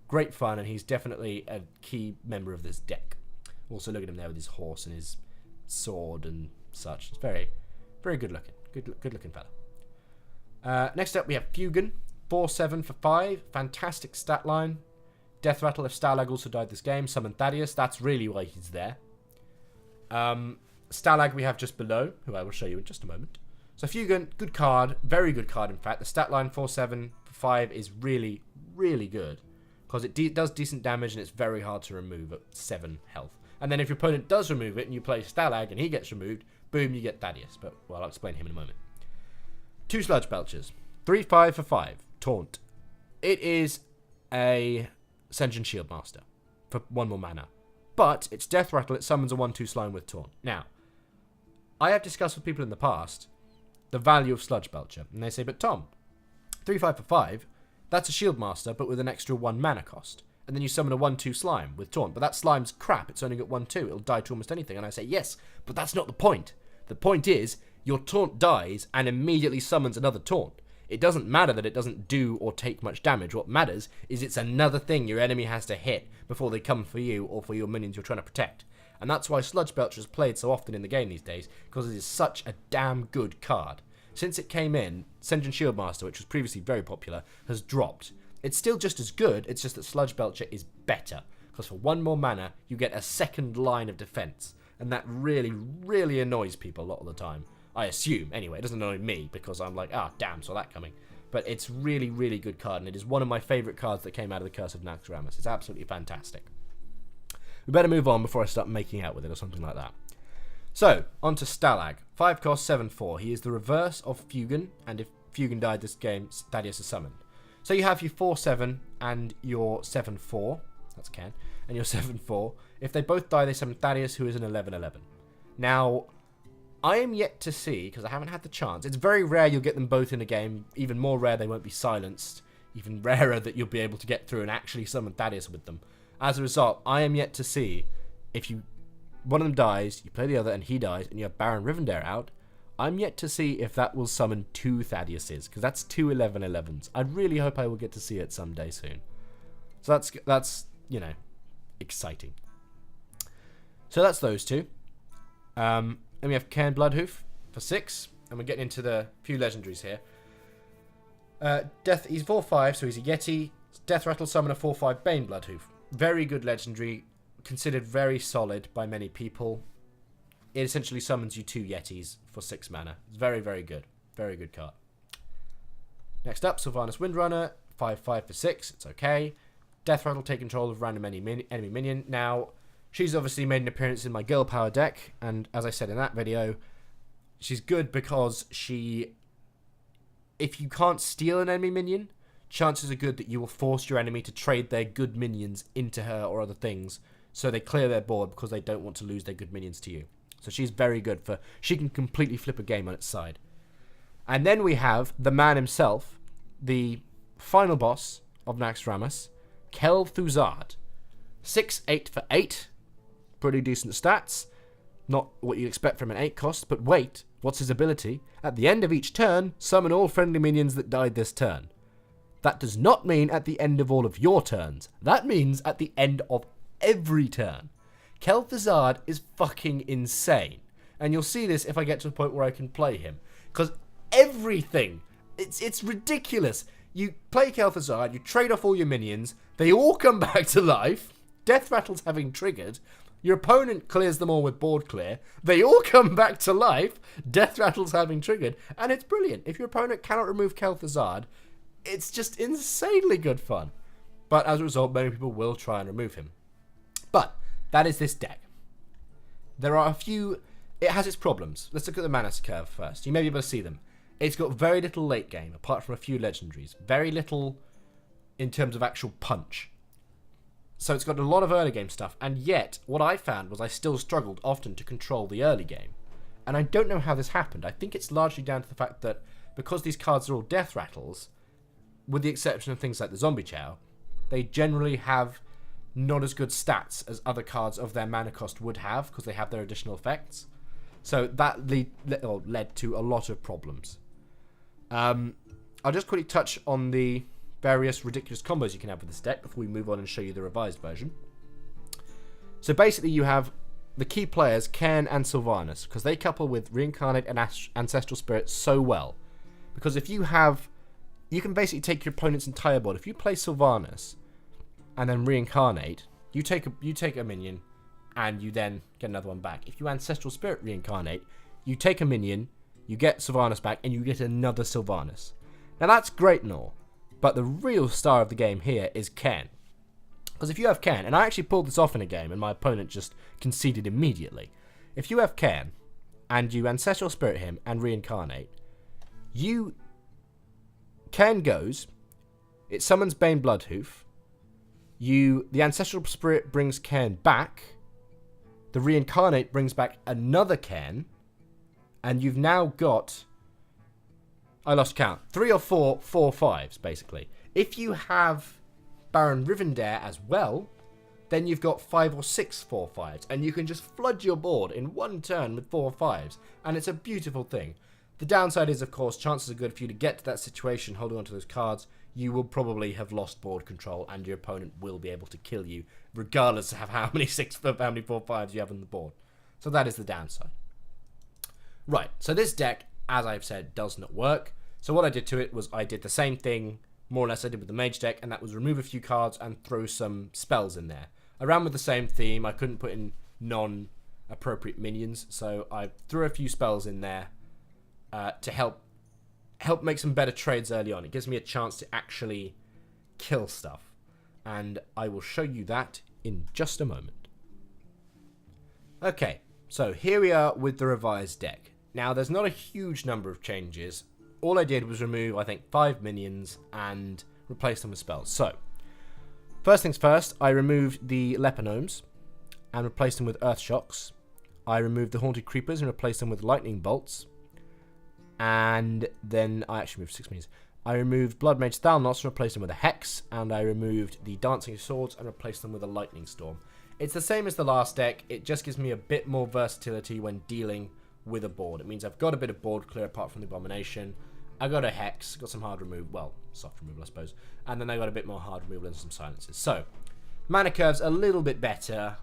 great fun, and he's definitely a key member of this deck. Also, look at him there with his horse and his sword and such. It's very, very good looking. Good looking fella. Next up, we have Fugan, 4/7 for 5. Fantastic stat line. Death Rattle if Stalag also died this game. Summon Thaddeus. That's really why he's there. Stalag we have just below, who I will show you in just a moment. So Fugan, good card. Very good card, in fact. The stat line 4/7 for 5 is really, really good. Because it does decent damage and it's very hard to remove at 7 health. And then if your opponent does remove it and you play Stalag and he gets removed, boom, you get Thaddeus. But, well, I'll explain him in a moment. 2 Sludge Belchers. 3/5 for 5. Taunt. It is a Sen'jin Shieldmaster for 1 more mana. But it's Death Rattle. It summons a 1/2 slime with Taunt. Now, I have discussed with people in the past the value of Sludge Belcher. And they say, but Tom, 3/5 for 5, that's a Shieldmaster, but with an extra 1 mana cost. And then you summon a 1/2 slime with Taunt. But that slime's crap. It's only got 1/2. It'll die to almost anything. And I say, yes, but that's not the point. The point is, your Taunt dies and immediately summons another Taunt. It doesn't matter that it doesn't do or take much damage. What matters is it's another thing your enemy has to hit before they come for you or for your minions you're trying to protect. And that's why Sludge Belcher is played so often in the game these days, because it is such a damn good card. Since it came in, Sen'jin Shieldmaster, which was previously very popular, has dropped. It's still just as good, it's just that Sludge Belcher is better, because for 1 more mana, you get a second line of defense. And that really, really annoys people a lot of the time. I assume, anyway. It doesn't annoy me, because I'm like, ah, damn, saw that coming. But it's really, really good card, and it is one of my favourite cards that came out of the Curse of Naxxramas. It's absolutely fantastic. We better move on before I start making out with it or something like that. So, on to Stalag. 5 cost, 7/4. He is the reverse of Fugan, and if Fugan died this game, Thaddeus is summoned. So you have your 4/7 and your 7/4. That's Ken. And your 7/4. If they both die, they summon Thaddeus, who is an 11/11. Now, I am yet to see, because I haven't had the chance. It's very rare you'll get them both in a game. Even more rare they won't be silenced. Even rarer that you'll be able to get through and actually summon Thaddeus with them. As a result, I am yet to see if one of them dies, you play the other, and he dies, and you have Baron Rivendare out. I'm yet to see if that will summon 2 Thaddiuses, because that's 2 11/11s. I really hope I will get to see it someday soon. So that's you know, exciting. So that's those 2. And we have Cairn Bloodhoof for 6, and we're getting into the few legendaries here. He's 4/5, so he's a Yeti. Death Rattle Summoner 4/5 Bane Bloodhoof. Very good legendary, considered very solid by many people. It essentially summons you 2 Yetis for 6 mana. It's very, very good. Very good card. Next up, Sylvanas Windrunner, 5/5 for 6. It's okay. Death Rattle, take control of random enemy minion. Now, she's obviously made an appearance in my Girl Power deck, and as I said in that video, she's good because if you can't steal an enemy minion, chances are good that you will force your enemy to trade their good minions into her or other things, so they clear their board because they don't want to lose their good minions to you. So she's very good for... She can completely flip a game on its side. And then we have the man himself, the final boss of Naxxramas, Kel'Thuzad. 6/8 for 8. Pretty decent stats. Not what you'd expect from an 8 cost, but wait, what's his ability? At the end of each turn, summon all friendly minions that died this turn. That does not mean at the end of all of your turns. That means at the end of every turn. Kel'Thuzad is fucking insane. And you'll see this if I get to a point where I can play him. Because everything, it's ridiculous. You play Kel'Thuzad, you trade off all your minions, they all come back to life, Death Rattle's having triggered, your opponent clears them all with board clear, they all come back to life, Death Rattle's having triggered, and it's brilliant. If your opponent cannot remove Kel'Thuzad, it's just insanely good fun. But as a result, many people will try and remove him. But that is this deck. There are a few... It has its problems. Let's look at the mana curve first. You may be able to see them. It's got very little late game, apart from a few legendaries. Very little in terms of actual punch. So it's got a lot of early game stuff. And yet, what I found was I still struggled often to control the early game. And I don't know how this happened. I think it's largely down to the fact that because these cards are all death rattles, with the exception of things like the Zombie Chow, they generally have not as good stats as other cards of their mana cost would have, because they have their additional effects. So that led to a lot of problems. I'll just quickly touch on the various ridiculous combos you can have with this deck before we move on and show you the revised version. So basically you have the key players, Cairn and Sylvanas, because they couple with Reincarnate and Ancestral Spirit so well. Because if you have... You can basically take your opponent's entire board. If you play Sylvanas and then Reincarnate, you take a minion and you then get another one back. If you Ancestral Spirit Reincarnate, you take a minion, you get Sylvanas back, and you get another Sylvanas. Now that's great and all, but the real star of the game here is Cairn. Because if you have Cairn, and I actually pulled this off in a game and my opponent just conceded immediately. If you have Cairn and you Ancestral Spirit him and Reincarnate, Cairn goes, it summons Bane Bloodhoof, the Ancestral Spirit brings Cairn back, the Reincarnate brings back another Cairn, and you've now got, I lost count, 3 or 4 4/5s, basically. If you have Baron Rivendare as well, then you've got 5 or 6 4/5s, and you can just flood your board in one turn with 4/5s, and it's a beautiful thing. The downside is, of course, chances are good for you to get to that situation holding onto those cards. You will probably have lost board control, and your opponent will be able to kill you, regardless of how many 4/5s you have on the board. So that is the downside. Right, so this deck, as I've said, does not work. So what I did to it was I did the same thing, more or less, I did with the Mage deck, and that was remove a few cards and throw some spells in there. I ran with the same theme. I couldn't put in non-appropriate minions, so I threw a few spells in there to help make some better trades early on. It gives me a chance to actually kill stuff, and I will show you that in just a moment. Okay, so here we are with the revised deck. Now, there's not a huge number of changes. All I did was remove, I think, 5 minions and replace them with spells. So, first things first, I removed the Lepinomes and replaced them with Earth Shocks. I removed the Haunted Creepers and replaced them with Lightning Bolts. And then I actually moved 6 minions. I removed Blood Mage Thalnos and replaced them with a Hex. And I removed the Dancing Swords and replaced them with a Lightning Storm. It's the same as the last deck. It just gives me a bit more versatility when dealing with a board. It means I've got a bit of board clear apart from the Abomination. I got a Hex, got some hard removal, well, soft removal I suppose, and then I got a bit more hard removal and some silences. So, mana curve's a little bit better.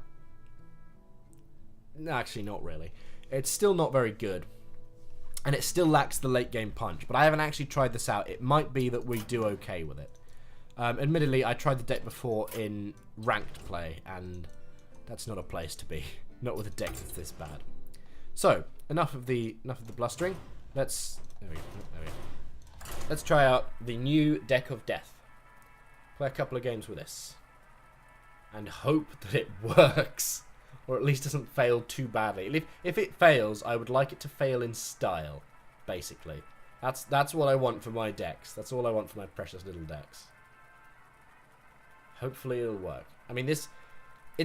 No, actually not really. It's still not very good. And it still lacks the late game punch, but I haven't actually tried this out. It might be that we do okay with it. Admittedly, I tried the deck before in ranked play, and that's not a place to be. Not with a deck that's this bad. So, enough of the blustering. Let's try out the new deck of death. Play a couple of games with this, and hope that it works, or at least doesn't fail too badly. If it fails, I would like it to fail in style, basically. That's what I want for my decks. That's all I want for my precious little decks. Hopefully it'll work. I mean, it's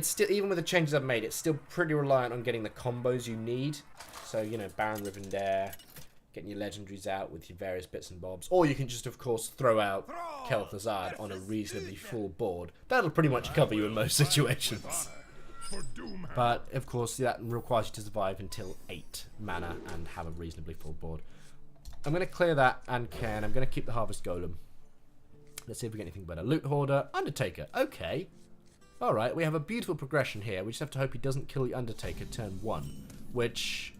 still, even with the changes I've made, it's still pretty reliant on getting the combos you need. So, you know, Baron Rivendare, getting your legendaries out with your various bits and bobs. Or you can just, of course, throw out Kel'Thuzad on a reasonably full board. That'll pretty much cover you in most situations. But, of course, that requires you to survive until 8 mana and have a reasonably full board. I'm going to clear that and I'm going to keep the Harvest Golem. Let's see if we get anything better. Loot Hoarder, Undertaker. Okay. Alright, we have a beautiful progression here. We just have to hope he doesn't kill the Undertaker turn 1. Which...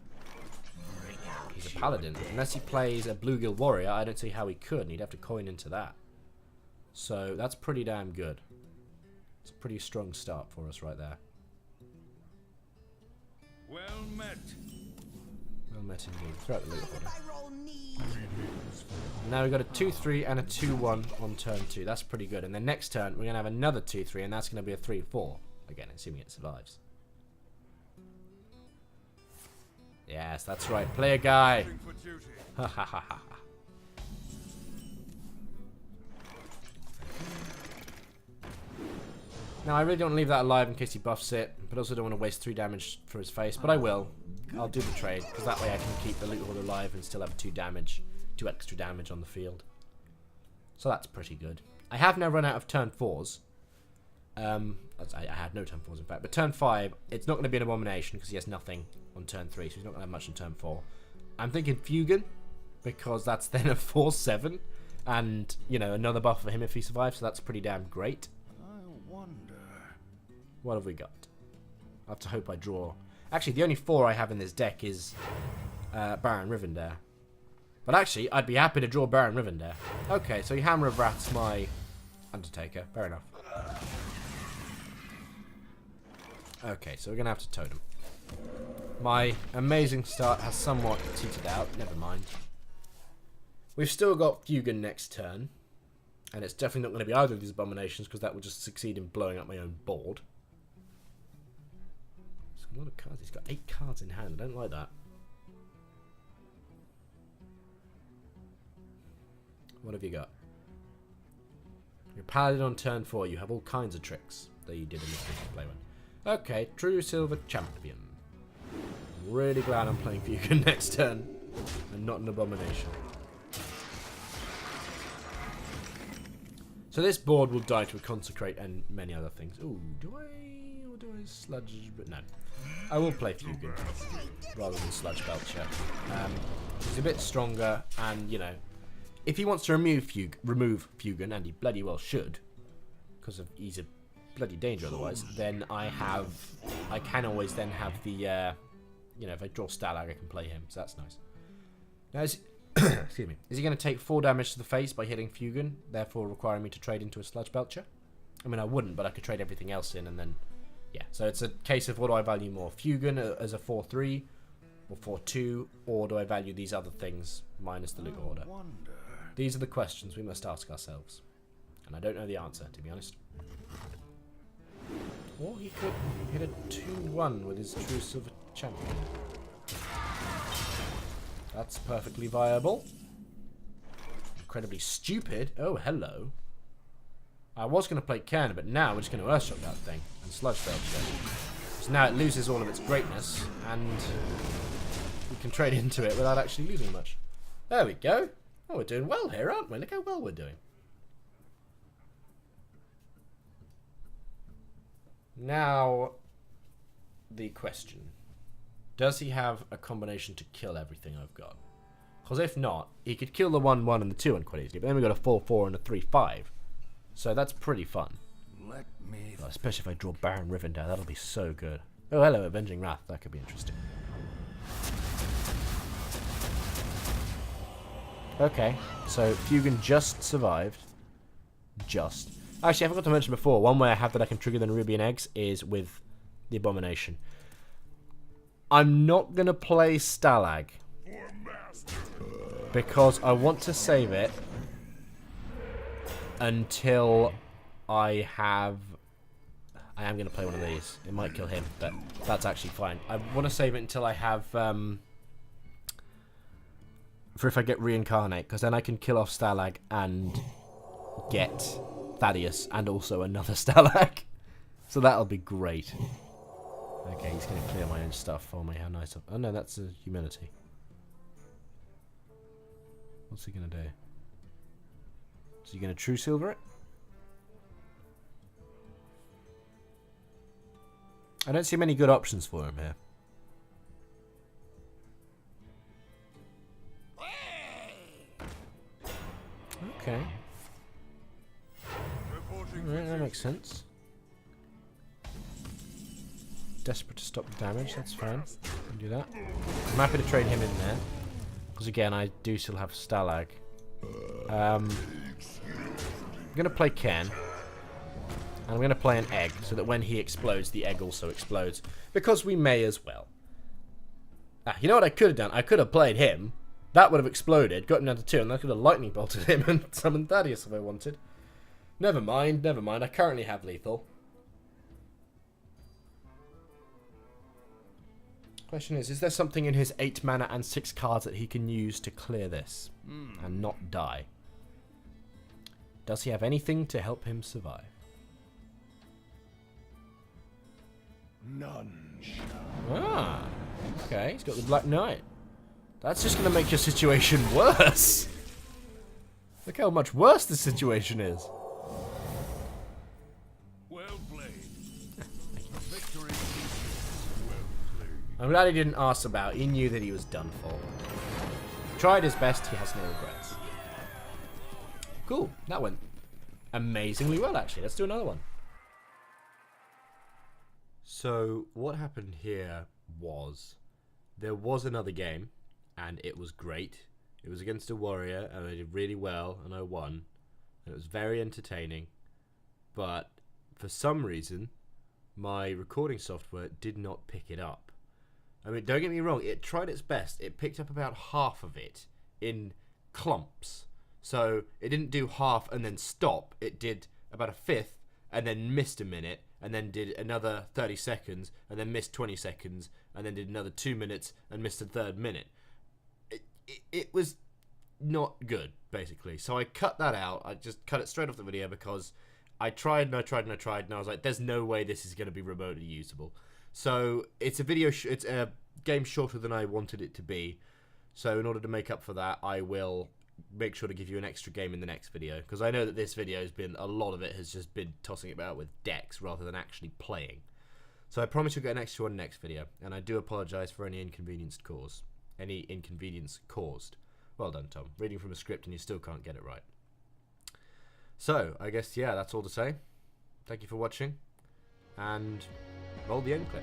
he's a Paladin. Unless he plays a Bluegill Warrior, I don't see how he could. And he'd have to coin into that. So, that's pretty damn good. It's a pretty strong start for us right there. Well met. Well met indeed. Throw out the Loot Hoarder. Now we've got a 2-3 and a 2-1 on turn 2. That's pretty good. And then next turn, we're going to have another 2-3, and that's going to be a 3-4. Again, assuming it survives. Yes, that's right. Play a guy. Ha ha ha ha. Now, I really don't leave that alive in case he buffs it, but also don't want to waste 3 damage for his face, but I will. I'll do the trade, because that way I can keep the Loot Hoarder alive and still have 2 extra damage on the field. So that's pretty good. I have now run out of turn 4s. I had no turn 4s in fact, but turn 5, it's not going to be an Abomination because he has nothing on turn 3, so he's not going to have much on turn 4. I'm thinking Fugan, because that's then a 4-7, and, you know, another buff for him if he survives, so that's pretty damn great. I wonder. What have we got? I have to hope I draw. Actually, the only 4 I have in this deck is Baron Rivendare. But actually, I'd be happy to draw Baron Rivendare. Okay, so he Hammer of Wrath's my Undertaker. Fair enough. Okay, so we're going to have to totem. My amazing start has somewhat teetered out. Never mind. We've still got Fugan next turn. And it's definitely not going to be either of these Abominations, because that will just succeed in blowing up my own board. There's a lot of cards. He's got 8 cards in hand. I don't like that. What have you got? You're Paladin on turn 4. You have all kinds of tricks that you did in this play one. Okay, True Silver Champion. I'm really glad I'm playing Fugan next turn and not an Abomination. So this board will die to a Consecrate and many other things. Ooh, do I? Or do I sludge? But no. I will play Fugan rather than Sludge Belcher. He's a bit stronger, and, you know, if he wants to remove Fugan, and he bloody well should, because he's a bloody danger otherwise, then I can always then have the, you know, if I draw Stalag, I can play him, so that's nice. Now, excuse me, is he going to take 4 damage to the face by hitting Fugan, therefore requiring me to trade into a Sludge Belcher? I mean, I wouldn't, but I could trade everything else in, and then, yeah. So it's a case of what do I value more, Fugan as a 4-3, or 4-2, or do I value these other things minus the Loot Hoarder? These are the questions we must ask ourselves. And I don't know the answer, to be honest. Or he could hit a 2-1 with his True Silver Champion. That's perfectly viable. Incredibly stupid. Oh, hello. I was going to play Cairn, but now we're just going to Earthshock that thing and Sludge Belcher. So now it loses all of its greatness, and we can trade into it without actually losing much. There we go. Oh, we're doing well here, aren't we? Look how well we're doing. Now, the question. Does he have a combination to kill everything I've got? Because if not, he could kill the 1-1 and the 2-1 quite easily. But then we've got a 4-4 and a 3-5. So that's pretty fun. Let me... Well, especially if I draw Baron Rivendare. That'll be so good. Oh, hello, Avenging Wrath. That could be interesting. Okay, so Fugan just survived. Just. Actually, I forgot to mention before, one way I have that I can trigger the Nerubian eggs is with the Abomination. I'm not going to play Stalag because I want to save it until I have... I am going to play one of these. It might kill him, but that's actually fine. I want to save it until I have... for if I get Reincarnate, because then I can kill off Stalag and get Thaddeus and also another Stalag. So that'll be great. Okay, he's going to clear my own stuff for me. How nice. Oh no, that's a humility. What's he going to do? Is he going to True Silver it? I don't see many good options for him here. Okay. Alright, that makes sense. Desperate to stop the damage, that's fine. Can do that. I'm happy to trade him in there. Because again, I do still have Stalag. I'm going to play Ken. And I'm going to play an egg, so that when he explodes, the egg also explodes. Because we may as well. Ah, you know what I could have done? I could have played him. That would have exploded, got him down to 2, and I could have lightning bolted him and summoned Thaddeus if I wanted. Never mind, never mind. I currently have lethal. Question is there something in his 8 mana and 6 cards that he can use to clear this and not die? Does he have anything to help him survive? None shall. Ah, okay. He's got the Black Knight. That's just going to make your situation worse. Look how much worse the situation is. Well played. Victory. Well played. I'm glad he didn't ask about. He knew that he was done for. Tried his best. He has no regrets. Cool. That went amazingly well, actually. Let's do another one. So, what happened here was there was another game, and it was great. It was against a warrior, and I did really well, and I won. And it was very entertaining. But for some reason, my recording software did not pick it up. I mean, don't get me wrong, it tried its best. It picked up about half of it in clumps. So it didn't do half and then stop. It did about a fifth and then missed a minute and then did another 30 seconds and then missed 20 seconds and then did another 2 minutes and missed a third minute. It was not good, basically. So I cut that out. I just cut it straight off the video because I tried and I tried and I tried and I was like, there's no way this is going to be remotely usable. So it's a video, it's a game shorter than I wanted it to be. So in order to make up for that, I will make sure to give you an extra game in the next video. Because I know that this video has been, a lot of it has just been tossing about with decks rather than actually playing. So I promise you'll get an extra one next video. And I do apologise for any inconvenience caused. Well done, Tom. Reading from a script and you still can't get it right. So, I guess, yeah, that's all to say. Thank you for watching. And roll the end clip.